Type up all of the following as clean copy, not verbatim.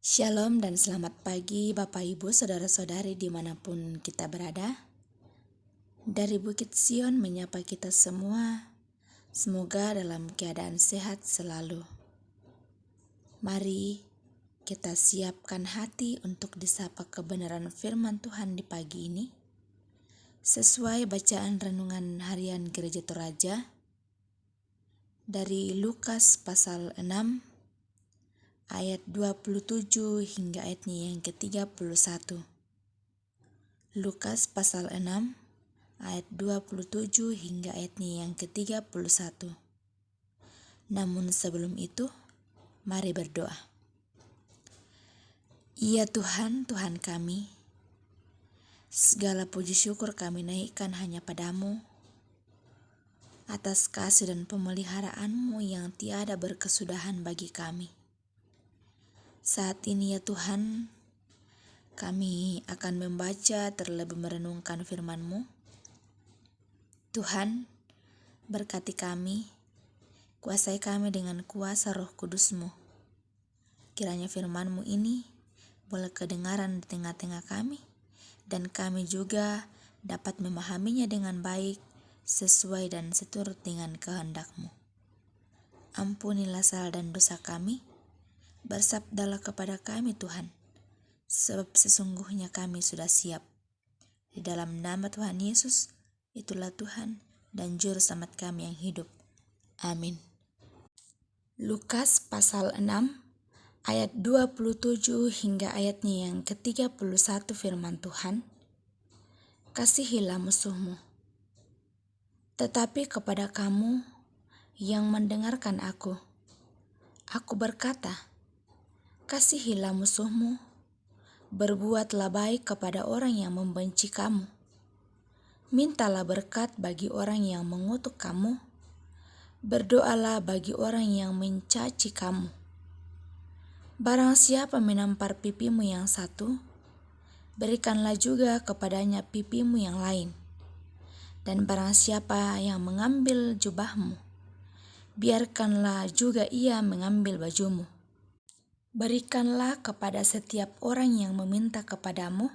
Shalom dan selamat pagi Bapak Ibu Saudara-saudari dimanapun kita berada. Dari Bukit Sion menyapa kita semua, semoga dalam keadaan sehat selalu. Mari kita siapkan hati untuk disapa kebenaran firman Tuhan di pagi ini. Sesuai bacaan renungan harian Gereja Toraja dari Lukas pasal 6 ayat 27 hingga ayatnya yang ke-31. Lukas pasal 6 ayat 27 hingga ayatnya yang ke-31. Namun sebelum itu, mari berdoa. Ya Tuhan, Tuhan kami, segala puji syukur kami naikkan hanya padamu atas kasih dan pemeliharaanmu yang tiada berkesudahan bagi kami. Saat ini ya Tuhan, kami akan membaca terlebih merenungkan firman-Mu. Tuhan, berkati kami, kuasai kami dengan kuasa Roh Kudus-Mu. Kiranya firman-Mu ini boleh kedengaran di tengah-tengah kami, dan kami juga dapat memahaminya dengan baik, sesuai dan seturut dengan kehendak-Mu. Ampunilah salah dan dosa kami, bersabdalah kepada kami Tuhan, sebab sesungguhnya kami sudah siap. Di dalam nama Tuhan Yesus, itulah Tuhan dan Juru Selamat kami yang hidup. Amin. Lukas pasal 6 ayat 27 hingga ayatnya yang ke-31 firman Tuhan. Kasihilah musuhmu. Tetapi kepada kamu yang mendengarkan aku berkata, kasihilah musuhmu, berbuatlah baik kepada orang yang membenci kamu. Mintalah berkat bagi orang yang mengutuk kamu, berdoalah bagi orang yang mencaci kamu. Barang siapa menampar pipimu yang satu, berikanlah juga kepadanya pipimu yang lain. Dan barang siapa yang mengambil jubahmu, biarkanlah juga ia mengambil bajumu. Berikanlah kepada setiap orang yang meminta kepadamu,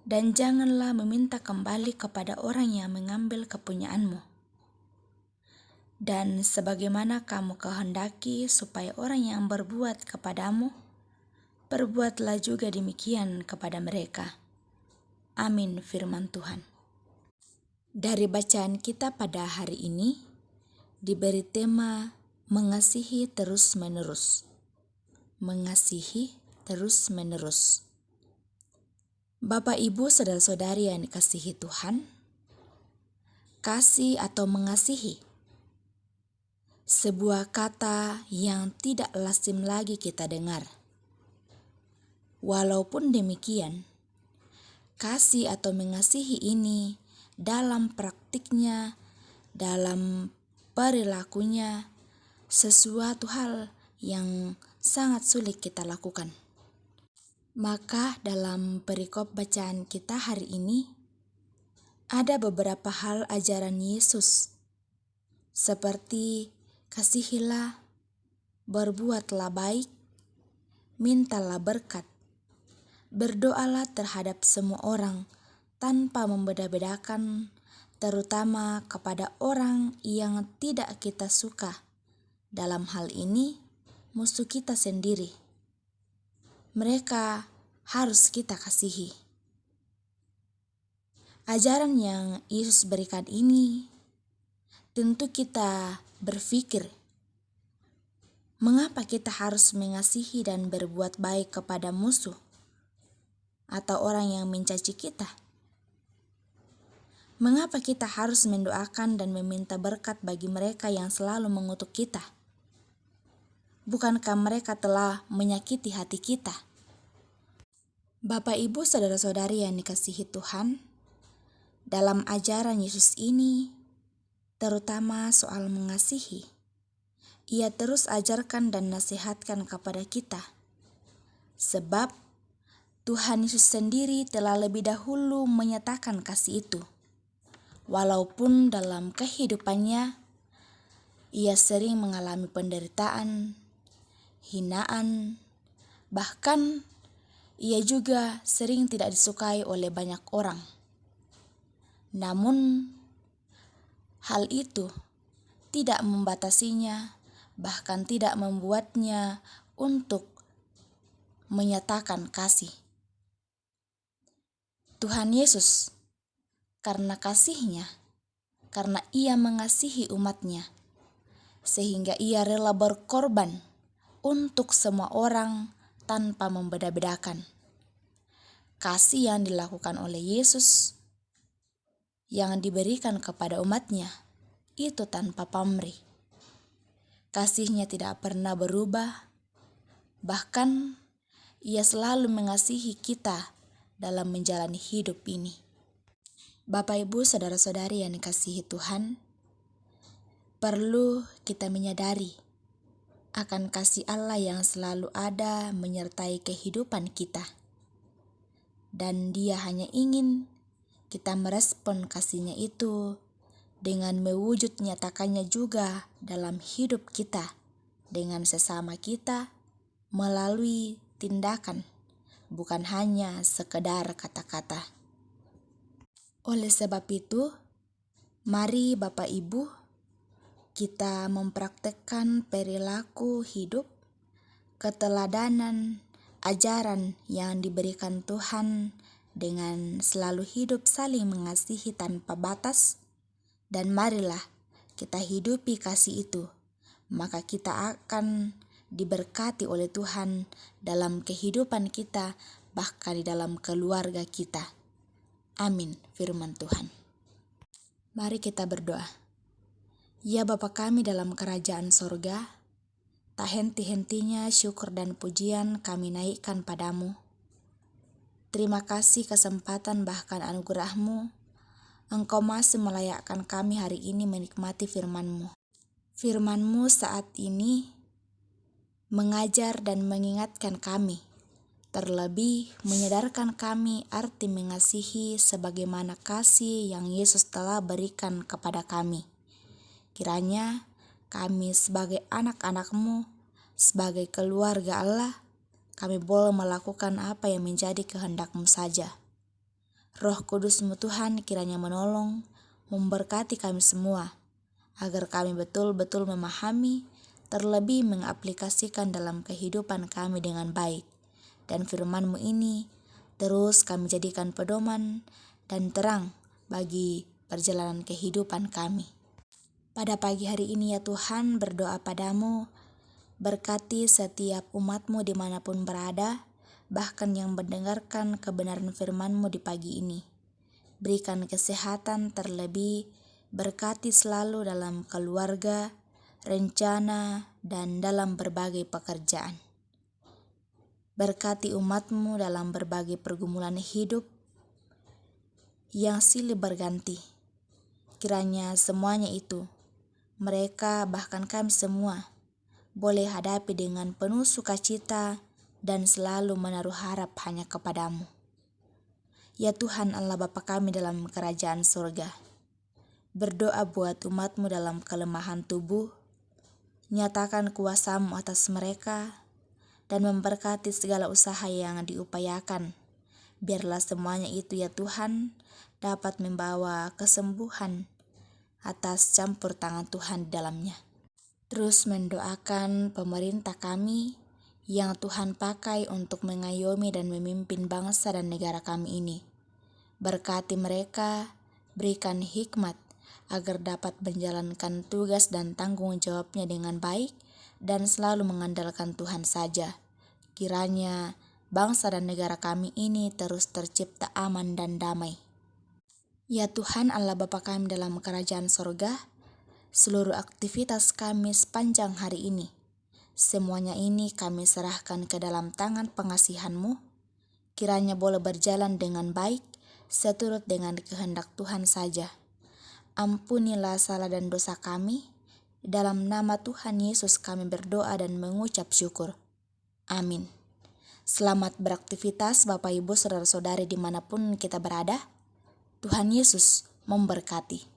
dan janganlah meminta kembali kepada orang yang mengambil kepunyaanmu. Dan sebagaimana kamu kehendaki supaya orang yang berbuat kepadamu, perbuatlah juga demikian kepada mereka. Amin firman Tuhan. Dari bacaan kita pada hari ini, diberi tema mengasihi terus-menerus. Mengasihi terus-menerus. Bapak, Ibu, saudara-saudari yang dikasihi Tuhan, kasih atau mengasihi, sebuah kata yang tidak lazim lagi kita dengar. Walaupun demikian, kasih atau mengasihi ini dalam praktiknya, dalam perilakunya, sesuatu hal yang sangat sulit kita lakukan. Maka dalam perikop bacaan kita hari ini, ada beberapa hal ajaran Yesus, seperti kasihilah, berbuatlah baik, mintalah berkat, berdoalah terhadap semua orang tanpa membeda-bedakan, terutama kepada orang yang tidak kita suka. Dalam hal ini, musuh kita sendiri. Mereka harus kita kasihi. Ajaran yang Yesus berikan ini, tentu kita berpikir, mengapa kita harus mengasihi dan berbuat baik kepada musuh atau orang yang mencaci kita? Mengapa kita harus mendoakan dan meminta berkat bagi mereka yang selalu mengutuk kita? Bukankah mereka telah menyakiti hati kita? Bapak, Ibu, saudara-saudari yang dikasihi Tuhan, dalam ajaran Yesus ini, terutama soal mengasihi, Ia terus ajarkan dan nasihatkan kepada kita. Sebab Tuhan Yesus sendiri telah lebih dahulu menyatakan kasih itu. Walaupun dalam kehidupannya, Ia sering mengalami penderitaan, hinaan, Bahkan ia juga sering tidak disukai oleh banyak orang. Namun hal itu tidak membatasinya, bahkan tidak membuatnya untuk menyatakan kasih. Tuhan Yesus, karena kasih-Nya, karena Ia mengasihi umat-Nya, sehingga Ia rela berkorban untuk semua orang tanpa membeda-bedakan. Kasih yang dilakukan oleh Yesus, yang diberikan kepada umat-Nya, itu tanpa pamrih. Kasih-Nya tidak pernah berubah, bahkan Ia selalu mengasihi kita dalam menjalani hidup ini. Bapak, Ibu, saudara-saudari yang dikasihi Tuhan, perlu kita menyadari akan kasih Allah yang selalu ada menyertai kehidupan kita. Dan Dia hanya ingin kita merespon kasih-Nya itu dengan mewujud nyatakannya juga dalam hidup kita dengan sesama kita melalui tindakan, bukan hanya sekedar kata-kata. Oleh sebab itu, mari Bapak Ibu, kita mempraktekkan perilaku hidup, keteladanan, ajaran yang diberikan Tuhan dengan selalu hidup saling mengasihi tanpa batas, dan marilah kita hidupi kasih itu, maka kita akan diberkati oleh Tuhan dalam kehidupan kita, bahkan di dalam keluarga kita. Amin, firman Tuhan. Mari kita berdoa. Ya Bapa kami dalam kerajaan sorga, tak henti-hentinya syukur dan pujian kami naikkan padamu. Terima kasih kesempatan bahkan anugerah-Mu. Engkau masih melayakkan kami hari ini menikmati firman-Mu. Firman-Mu saat ini mengajar dan mengingatkan kami, terlebih menyadarkan kami arti mengasihi sebagaimana kasih yang Yesus telah berikan kepada kami. Kiranya kami sebagai anak-anak-Mu, sebagai keluarga Allah, kami boleh melakukan apa yang menjadi kehendak-Mu saja. Roh Kudus-Mu Tuhan kiranya menolong, memberkati kami semua, agar kami betul-betul memahami, terlebih mengaplikasikan dalam kehidupan kami dengan baik. Dan firman-Mu ini terus kami jadikan pedoman dan terang bagi perjalanan kehidupan kami. Pada pagi hari ini ya Tuhan, berdoa padamu, berkati setiap umat-Mu dimanapun berada, bahkan yang mendengarkan kebenaran firman-Mu di pagi ini. Berikan kesehatan, terlebih berkati selalu dalam keluarga, rencana, dan dalam berbagai pekerjaan. Berkati umat-Mu dalam berbagai pergumulan hidup yang silih berganti. Kiranya semuanya itu, mereka bahkan kami semua, boleh hadapi dengan penuh sukacita dan selalu menaruh harap hanya kepadamu. Ya Tuhan Allah Bapa kami dalam kerajaan surga, berdoa buat umat-Mu dalam kelemahan tubuh, nyatakan kuasa-Mu atas mereka, dan memberkati segala usaha yang diupayakan. Biarlah semuanya itu ya Tuhan dapat membawa kesembuhan atas campur tangan Tuhan di dalamnya. Terus mendoakan pemerintah kami yang Tuhan pakai untuk mengayomi dan memimpin bangsa dan negara kami ini. Berkati mereka, berikan hikmat agar dapat menjalankan tugas dan tanggung jawabnya dengan baik dan selalu mengandalkan Tuhan saja. Kiranya bangsa dan negara kami ini terus tercipta aman dan damai. Ya Tuhan Allah Bapa kami dalam kerajaan sorga, seluruh aktivitas kami sepanjang hari ini, semuanya ini kami serahkan ke dalam tangan pengasihan-Mu. Kiranya boleh berjalan dengan baik, seturut dengan kehendak Tuhan saja. Ampunilah salah dan dosa kami. Dalam nama Tuhan Yesus kami berdoa dan mengucap syukur. Amin. Selamat beraktivitas Bapak Ibu saudara-saudari dimanapun kita berada. Tuhan Yesus memberkati.